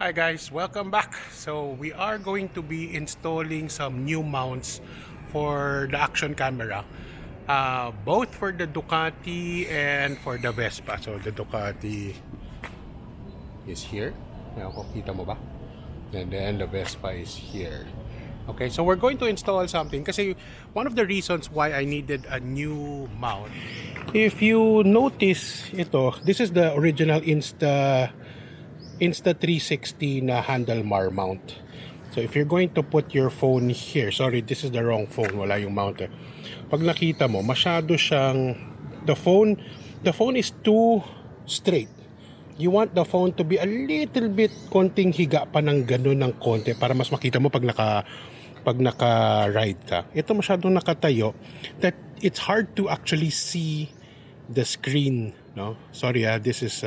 Hi guys, welcome back. So we are going to be installing some new mounts for the action camera, both for the Ducati and for the Vespa. So the Ducati is here. Kita mo ba? And then the Vespa is here. Okay, so we're going to install something kasi one of the reasons why I needed a new mount. If you notice ito, this is the original Insta360 na handlebar mount. So if you're going to put your phone here, sorry, this is the wrong phone, wala yung mount eh. Pag nakita mo, masyado siyang, the phone is too straight. You want the phone to be a little bit konting higa pa ng ganun ng konti para mas makita mo pag naka-ride ka. Ito masyadong nakatayo that it's hard to actually see the screen, no? Sorry, this is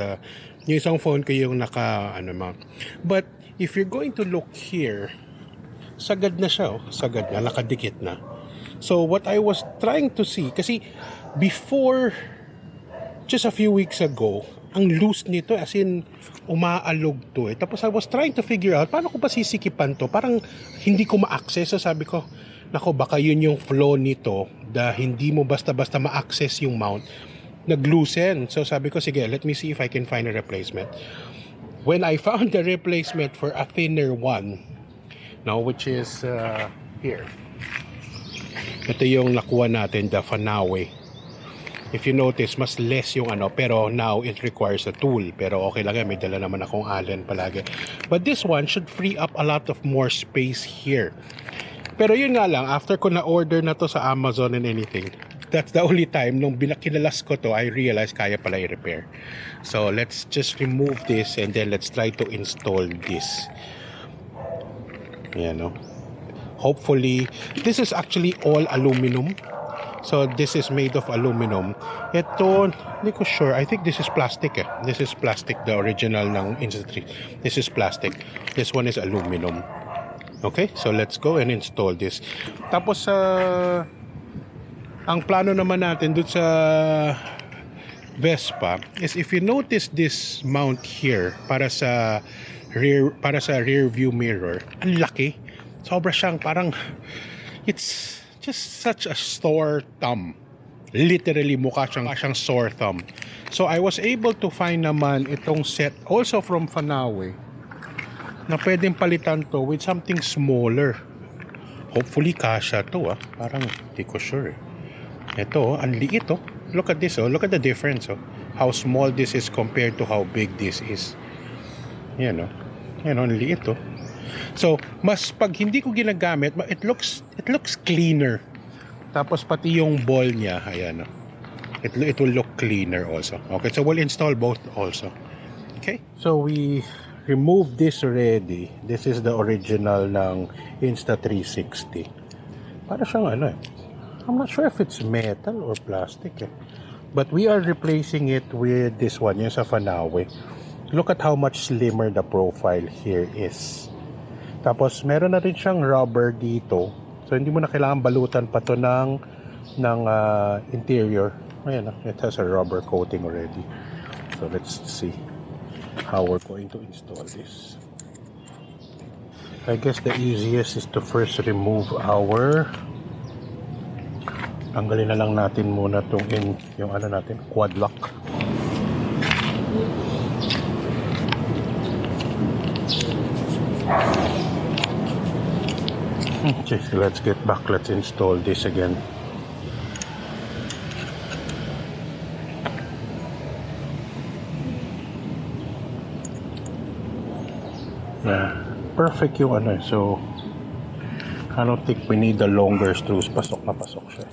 yung isang phone ko yung mount. But if you're going to look here, sagad na siya, sagad na, nakadikit na. So what I was trying to see, kasi before, just a few weeks ago, ang loose nito, as in umaalog to eh. Tapos I was trying to figure out paano ko ba sisikipan to, parang hindi ko ma-access. So sabi ko, nako, baka yun yung flow nito, hindi mo basta-basta ma-access yung mount, nag-loosen. So sabi ko, sige, let me see if I can find a replacement. When I found the replacement for a thinner one, now which is here. Ito yung nakuha natin, the Fanawe. If you notice, mas less yung pero now it requires a tool. Pero okay lang yan, may dala naman akong Allen palagi. But this one should free up a lot of more space here. Pero yun nga lang, after ko na-order na to sa Amazon and anything, that's the only time nung kinalas ko to, I realized kaya pala i-repair. So let's just remove this and then let's try to install this. Yan, no? Hopefully, this is actually all aluminum. So this is made of aluminum. Ito, hindi ko sure. I think this is plastic eh. This is plastic, the original ng Insta3. This is plastic. This one is aluminum. Okay, so let's go and install this. Tapos ang plano naman natin dun sa Vespa is, if you notice this mount here para sa rear view mirror, ang laki. Sobra siyang parang, it's just such a sore thumb. Literally mukha siyang sore thumb. So I was able to find naman itong set also from Fanawe na pwedeng palitan to with something smaller. Hopefully kasha to parang hindi ko sure eh. Ito, ang liit oh. Look at this oh. Look at the difference oh. How small this is compared to how big this is. Yan oh. Yan oh, ang liit oh. So, mas pag hindi ko ginagamit, it looks cleaner. Tapos pati yung ball niya, ayan oh. It will look cleaner also. Okay, so we'll install both also. Okay? So we remove this already. This is the original ng Insta360. Para siyang eh. I'm not sure if it's metal or plastic eh. But we are replacing it with this one, yung sa Fanawe. Look at how much slimmer the profile here is. Tapos meron na rin siyang rubber dito. So hindi mo na kailangan balutan pa to ng interior. Ayan it has a rubber coating already. So let's see how we're going to install this. I guess the easiest is to first remove tanggalin na lang natin muna yung natin, quad lock. Okay, so let's get back. Let's install this again. Yeah, perfect yung so I don't think we need the longer screws. Pasok na pasok siya.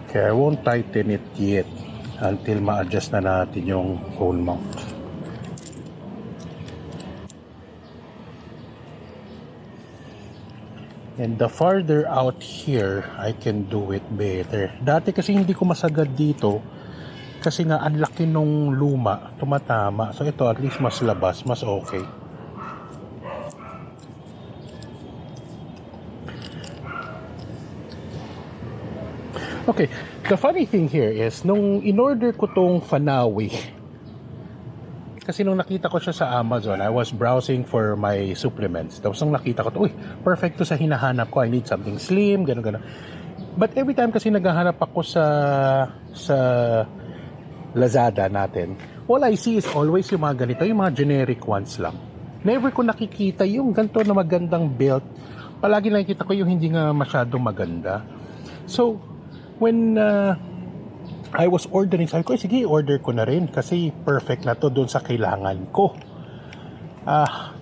Okay, I won't tighten it yet until ma-adjust na natin yung phone mount. And the farther out here, I can do it better. Dati kasi hindi ko masagad dito kasi nga ang laki nung luma, tumatama. So ito at least mas labas, mas okay. Okay, the funny thing here is, nung in-order ko tong Fanawi, kasi nung nakita ko siya sa Amazon, I was browsing for my supplements. Tapos nung nakita ko to, uy, perfect to sa hinahanap ko. I need something slim, gano'n. But every time kasi naghahanap ako sa Lazada natin, all I see is always yung mga ganito, yung mga generic ones lang. Never ko nakikita yung ganito na magandang belt. Palagi nakikita ko yung hindi nga masyadong maganda. So, when I was ordering, sabi ko, sige, order ko na rin kasi perfect na to doon sa kailangan ko.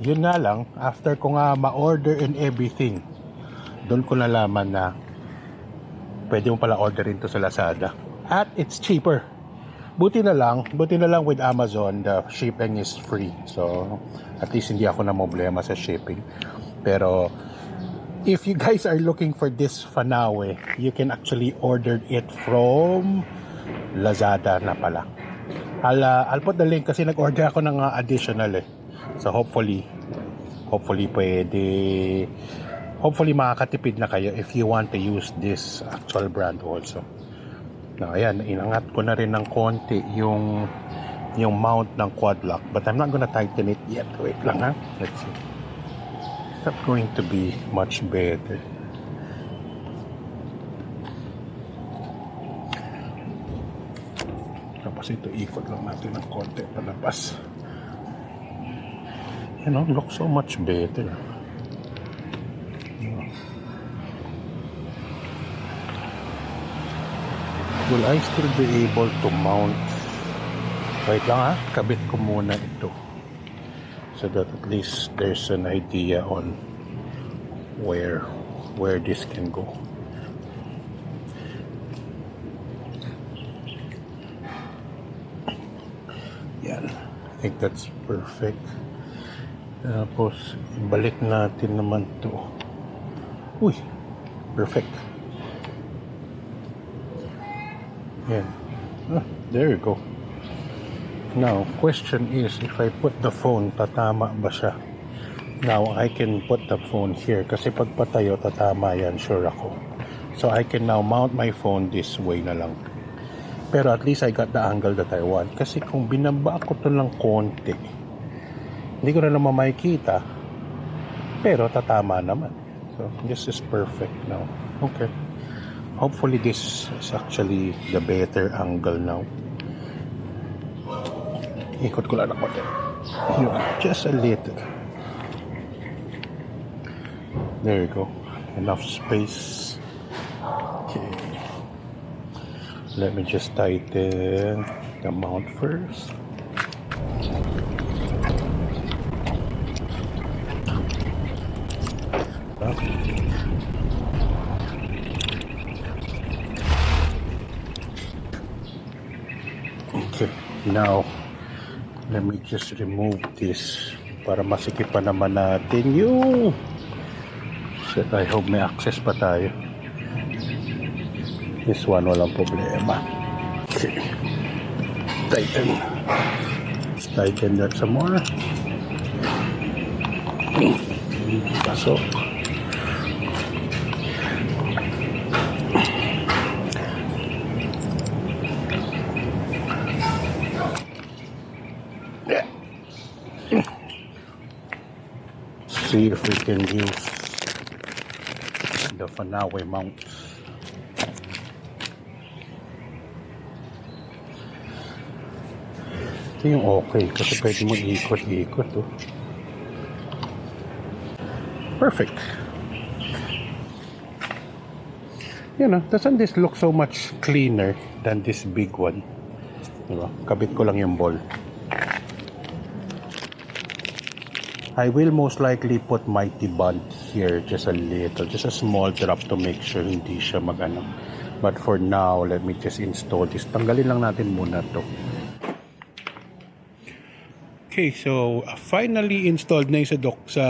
Yun nga lang, after ko nga ma-order and everything, doon ko nalaman na pwede mo pala orderin to sa Lazada. At it's cheaper. Buti na lang with Amazon, the shipping is free. So, at least hindi ako na problema sa shipping. Pero, if you guys are looking for this Fanawi, you can actually order it from Lazada na pala. I'll put the link kasi nag-order ako ng additional eh. So hopefully makakatipid na kayo if you want to use this actual brand also. Now ayan, inangat ko na rin ng konti yung mount ng quad lock, but I'm not gonna tighten it yet. Wait lang ha. Let's see. It's not going to be much better. Tapos ito, ikot lang natin ng konti palabas. You know, looks so much better. Will I still be able to mount? Wait lang ha, kabit ko muna ito. So that at least there's an idea on where this can go. Yan. I think that's perfect. Tapos, ibalik natin naman to. Uy! Perfect. Yan. There you go. Now, question is, if I put the phone, tatama ba siya? Now, I can put the phone here. Kasi pag patayo, tatama yan, sure ako. So, I can now mount my phone this way na lang. Pero at least I got the angle that I want. Kasi kung binaba ko to lang konti, hindi ko na naman makikita. Pero tatama naman. So this is perfect now. Okay. Hopefully this is actually the better angle now. Ikot ko lang ako din. Just a little. There you go. Enough space. Okay. Let me just tighten the mount first. Okay, now let me just remove this para masikipan naman natin yung shit. I hope may access pa tayo. This one, walang problema. Okay. Tighten that some more. Pasok. See if we can use the Fanawi mount. Ito yung okay kasi pwede mo ikot-ikot. Oh. Perfect. You know, doesn't this look so much cleaner than this big one? Diba? Kabit ko lang yung ball. I will most likely put Mighty Bond here just a little, just a small drop to make sure hindi siya magano. But for now, let me just install this. Tanggalin lang natin muna to. Okay, so finally installed na yung sa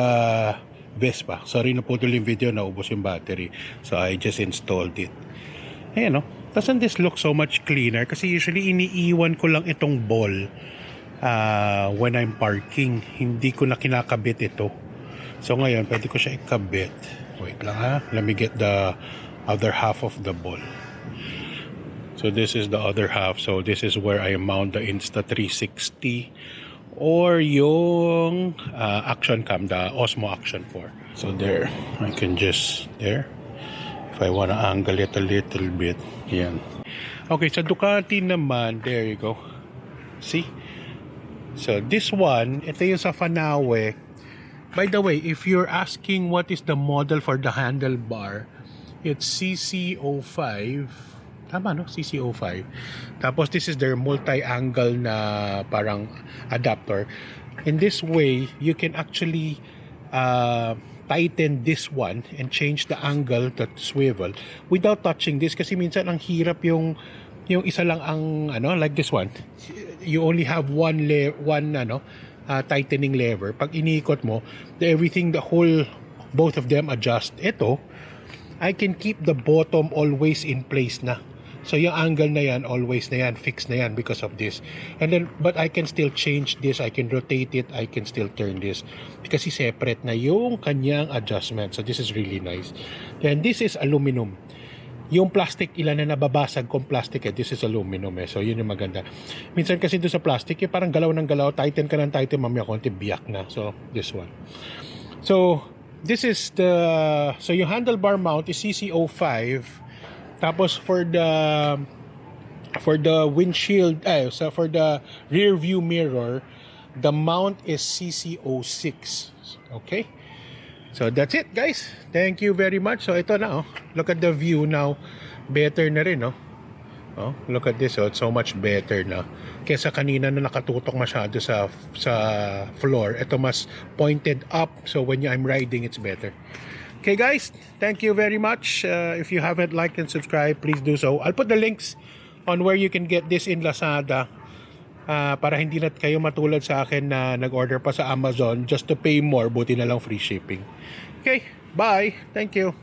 Vespa. Sorry na putol yung video, naubos yung battery. So I just installed it. Ayan, no? Doesn't this look so much cleaner? Kasi usually iniiwan ko lang itong ball when I'm parking. Hindi ko na kinakabit ito. So ngayon, pwede ko siya ikabit. Wait lang ha. Let me get the other half of the ball. So this is the other half. So this is where I mount the Insta360 or yung action cam, the Osmo Action 4. So there, I can just, there. If I wanna angle it a little bit, yan. Okay, sa Ducati naman, there you go. See? So this one, ito yung sa Fanawe. By the way, if you're asking what is the model for the handlebar, it's CC05. Tama, no? CC05. Tapos this is their multi-angle na parang adapter. In this way, you can actually tighten this one and change the angle, that swivel, without touching this. Kasi minsan ang hirap yung isa lang ang like this one. You only have one tightening lever. Pag iniikot mo, both of them adjust. Ito, I can keep the bottom always in place na. So yung angle na yan, always na yan, fixed na yan because of this. And then, but I can still change this, I can rotate it, I can still turn this. Kasi separate na yung kanyang adjustment. So this is really nice. Then this is aluminum. Yung plastic, ilan na nababasag kung plastic this is aluminum So yun yung maganda. Minsan kasi doon sa plastic, parang galaw ng galaw, tighten ka ng tighten, mamaya konti biyak na. So this one. So this is so yung handlebar mount is CC05. Tapos for the windshield, so for the rear view mirror, the mount is CC06. Okay? So that's it, guys. Thank you very much. So ito na, look at the view now. Better na rin, Oh, look at this, it's so much better na. Kesa kanina na nakatutok masyado sa floor. Ito mas pointed up, so when I'm riding, it's better. Okay guys, thank you very much. If you haven't liked and subscribed, please do so. I'll put the links on where you can get this in Lazada para hindi na kayo matulad sa akin na nag-order pa sa Amazon just to pay more, buti na lang free shipping. Okay, bye. Thank you.